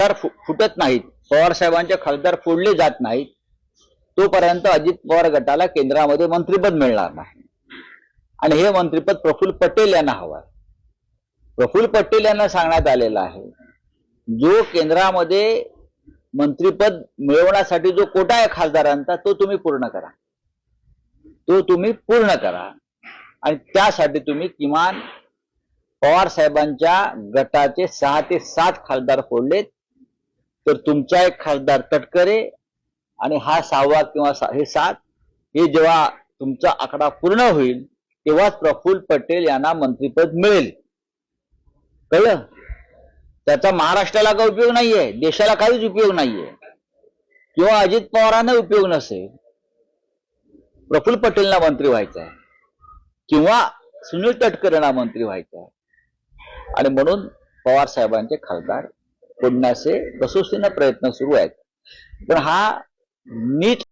खासदार फुटत नाहीत, पवार साहेबांचे खासदार फोडले जात नाहीत, तोपर्यंत अजित पवार गटाला केंद्रामध्ये मंत्रिपद मिळणार नाही. आणि हे मंत्रिपद प्रफुल्ल पटेल यांना हवं आहे. प्रफुल्ल पटेल यांना सांगण्यात आलेलं आहे, जो केंद्रामध्ये मंत्रिपद मिळवण्यासाठी जो कोटा आहे खासदारांचा, तो तुम्ही पूर्ण करा, तो तुम्ही पूर्ण करा. आणि त्यासाठी तुम्ही किमान पवार साहेबांच्या गटाचे 6 ते 7 खासदार फोडलेत, तर तुमचा एक खासदार तटकरे आणि हा 6वा किंवा हे 7, हे जेव्हा तुमचा आकडा पूर्ण होईल तेव्हाच प्रफुल्ल पटेल यांना मंत्रिपद मिळेल. कळलं? त्याचा महाराष्ट्राला काही उपयोग नाहीये, देशाला काहीच उपयोग नाहीये, किंवा अजित पवारांना उपयोग नसेल. प्रफुल्ल पटेलला मंत्री व्हायचं आहे किंवा सुनील तटकरेंना मंत्री व्हायचं आहे. आणि म्हणून पवार साहेबांचे खासदार फोडण्याचे कसोशीने प्रयत्न सुरू आहेत. पण हा नीट